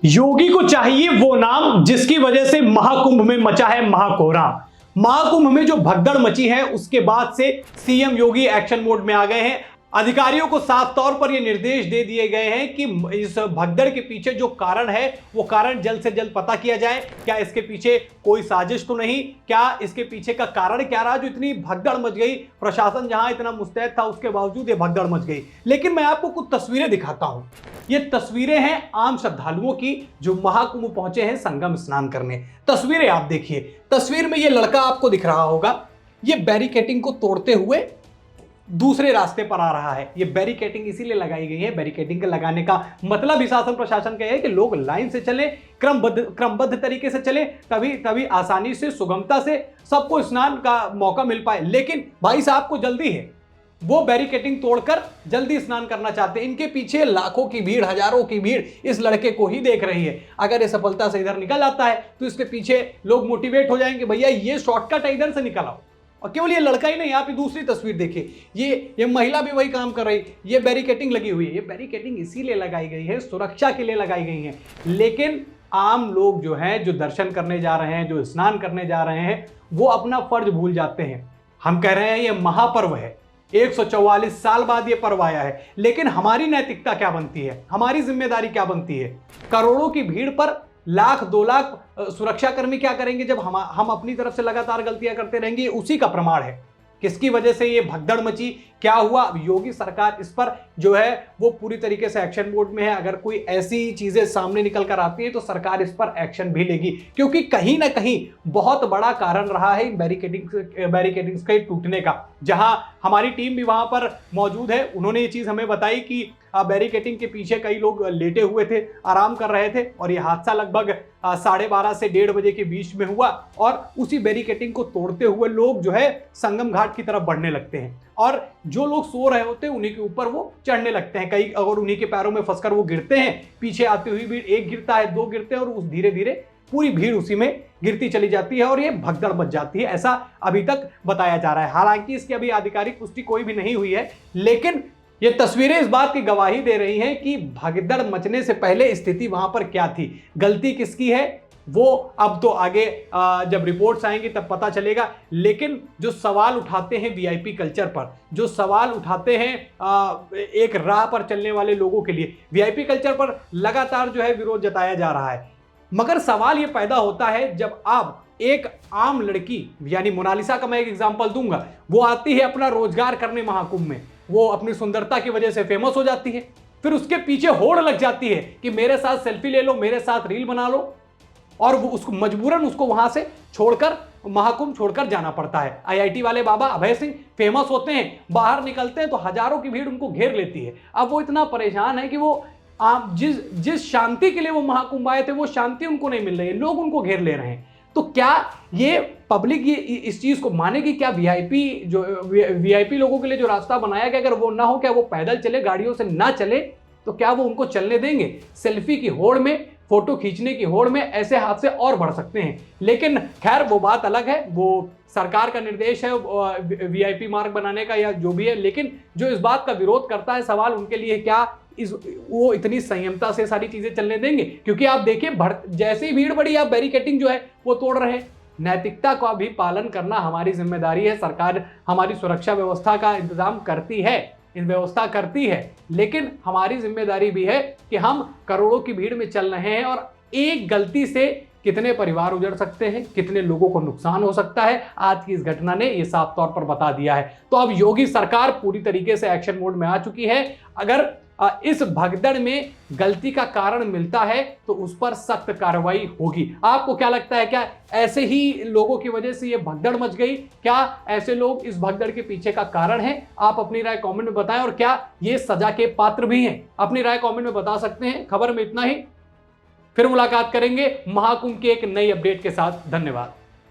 योगी को चाहिए वो नाम जिसकी वजह से महाकुंभ में मचा है महाकोहराम। महाकुंभ में जो भगदड़ मची है उसके बाद से सीएम योगी एक्शन मोड में आ गए हैं। अधिकारियों को साफ तौर पर यह निर्देश दे दिए गए हैं कि इस भगदड़ के पीछे जो कारण है वो कारण जल्द से जल्द पता किया जाए। क्या इसके पीछे कोई साजिश तो नहीं, क्या इसके पीछे का कारण क्या रहा जो इतनी भगदड़ मच गई। प्रशासन जहां इतना मुस्तैद था उसके बावजूद ये भगदड़ मच गई। लेकिन मैं आपको कुछ तस्वीरें दिखाता हूं। ये तस्वीरें हैं आम श्रद्धालुओं की जो महाकुंभ पहुंचे हैं संगम स्नान करने। तस्वीरें आप देखिए। तस्वीर में ये लड़का आपको दिख रहा होगा, ये बैरिकेडिंग को तोड़ते हुए दूसरे रास्ते पर आ रहा है। ये बैरिकेडिंग इसीलिए लगाई गई है, बैरिकेडिंग लगाने का मतलब ही शासन प्रशासन का है कि लोग लाइन से चले, क्रमबद्ध तरीके से चले, तभी आसानी से सुगमता से सबको स्नान का मौका मिल पाए। लेकिन भाई साहब को जल्दी है, वो बैरिकेडिंग तोड़कर जल्दी स्नान करना चाहते हैं। इनके पीछे लाखों की भीड़, हजारों की भीड़ इस लड़के को ही देख रही है। अगर ये सफलता से इधर निकल आता है तो इसके पीछे लोग मोटिवेट हो जाएंगे, भैया ये शॉर्टकट है, इधर से निकल आओ। और केवल ये लड़का ही नहीं, आप दूसरी तस्वीर देखिए, ये महिला भी वही काम कर रही। ये बैरिकेडिंग लगी हुई है। ये बैरिकेडिंग इसीलिए लगाई गई है, सुरक्षा के लिए लगाई गई है। लेकिन आम लोग जो हैं, जो दर्शन करने जा रहे हैं, जो स्नान करने जा रहे हैं, वो अपना फर्ज भूल जाते हैं। हम कह रहे हैं ये महापर्व है, 144 साल बाद ये पर्व आया है। लेकिन हमारी नैतिकता क्या बनती है, हमारी जिम्मेदारी क्या बनती है? करोड़ों की भीड़ पर लाख 2 लाख सुरक्षाकर्मी क्या करेंगे जब हम अपनी तरफ से लगातार गलतियां करते रहेंगे? उसी का प्रमाण है। किसकी वजह से ये भगदड़ मची, क्या हुआ? अब योगी सरकार इस पर जो है वो पूरी तरीके से एक्शन मोड में है। अगर कोई ऐसी चीजें सामने निकल कर आती है तो सरकार इस पर एक्शन भी लेगी, क्योंकि कहीं ना कहीं बहुत बड़ा कारण रहा है इन बैरिकेडिंग्स के टूटने का। जहां हमारी टीम भी वहां पर मौजूद है, उन्होंने ये चीज हमें बताई कि बैरिकेडिंग के पीछे कई लोग लेटे हुए थे, आराम कर रहे थे, और ये हादसा लगभग 12:30 से 1:30 बजे के बीच में हुआ। और उसी बैरिकेडिंग को तोड़ते हुए लोग जो है संगम घाट की तरफ बढ़ने लगते हैं, और जो लोग सो रहे होते हैं उन्हीं के ऊपर वो चढ़ने लगते हैं। कई और उन्हीं के पैरों में फंसकर वो गिरते हैं। पीछे आती हुई भीड़, एक गिरता है, 2 गिरते हैं, और उस धीरे धीरे पूरी भीड़ उसी में गिरती चली जाती है और ये भगदड़ मच जाती है। ऐसा अभी तक बताया जा रहा है। हालांकि इसकी अभी आधिकारिक पुष्टि कोई भी नहीं हुई है, लेकिन ये तस्वीरें इस बात की गवाही दे रही हैं कि भगदड़ मचने से पहले स्थिति वहां पर क्या थी। गलती किसकी है वो अब तो आगे जब रिपोर्ट्स आएंगी तब पता चलेगा। लेकिन जो सवाल उठाते हैं वीआईपी कल्चर पर, जो सवाल उठाते हैं एक राह पर चलने वाले लोगों के लिए, वीआईपी कल्चर पर लगातार जो है विरोध जताया जा रहा है। मगर सवाल ये पैदा होता है जब आप एक आम लड़की, यानी मोनालिसा का मैं एक एग्जांपल दूंगा, वो आती है अपना रोजगार करने महाकुंभ में, वो अपनी सुंदरता की वजह से फेमस हो जाती है, फिर उसके पीछे होड़ लग जाती है कि मेरे साथ सेल्फी ले लो, मेरे साथ रील बना लो, और वो उसको मजबूरन उसको वहां से छोड़कर, महाकुंभ छोड़कर जाना पड़ता है। आईआईटी वाले बाबा अभय सिंह फेमस होते हैं, बाहर निकलते हैं तो हजारों की भीड़ उनको घेर लेती है। अब वो इतना परेशान है कि वो जिस शांति के लिए वो महाकुंभ आए थे वो शांति उनको नहीं मिल रही है, लोग उनको घेर ले रहे हैं। तो क्या ये पब्लिक ये इस चीज को मानेगी? क्या वीआईपी लोगों के लिए जो रास्ता बनाया गया, अगर वो ना हो, क्या वो पैदल चले, गाड़ियों से ना चले, तो क्या वो उनको चलने देंगे? सेल्फी की होड़ में, फोटो खींचने की होड़ में ऐसे हादसे और बढ़ सकते हैं। लेकिन खैर वो बात अलग है, वो सरकार का निर्देश है वीआईपी मार्ग बनाने का या जो भी है। लेकिन जो इस बात का विरोध करता है, सवाल उनके लिए क्या वो इतनी संयमता से सारी चीजें चलने देंगे? क्योंकि आप देखिए जैसे ही भीड़ बढ़ी, आप बैरिकेडिंग जो है वो तोड़ रहे हैं। नैतिकता का भी पालन करना हमारी जिम्मेदारी है। सरकार हमारी सुरक्षा व्यवस्था का इंतजाम करती है, इन व्यवस्था करती है, लेकिन हमारी जिम्मेदारी भी है कि हम करोड़ों की भीड़ में चल रहे हैं और एक गलती से कितने परिवार उजड़ सकते हैं, कितने लोगों को नुकसान हो सकता है, आज की इस घटना ने यह साफ तौर पर बता दिया है। तो अब योगी सरकार पूरी तरीके से एक्शन मोड में आ चुकी है। अगर इस भगदड़ में गलती का कारण मिलता है तो उस पर सख्त कार्रवाई होगी। आपको क्या लगता है, क्या ऐसे ही लोगों की वजह से ये भगदड़ मच गई? क्या ऐसे लोग इस भगदड़ के पीछे का कारण हैं? आप अपनी राय कमेंट में बताएं, और क्या ये सजा के पात्र भी हैं? अपनी राय कमेंट में बता सकते हैं। खबर में इतना ही, फिर मुलाकात करेंगे महाकुंभ के एक नई अपडेट के साथ। धन्यवाद।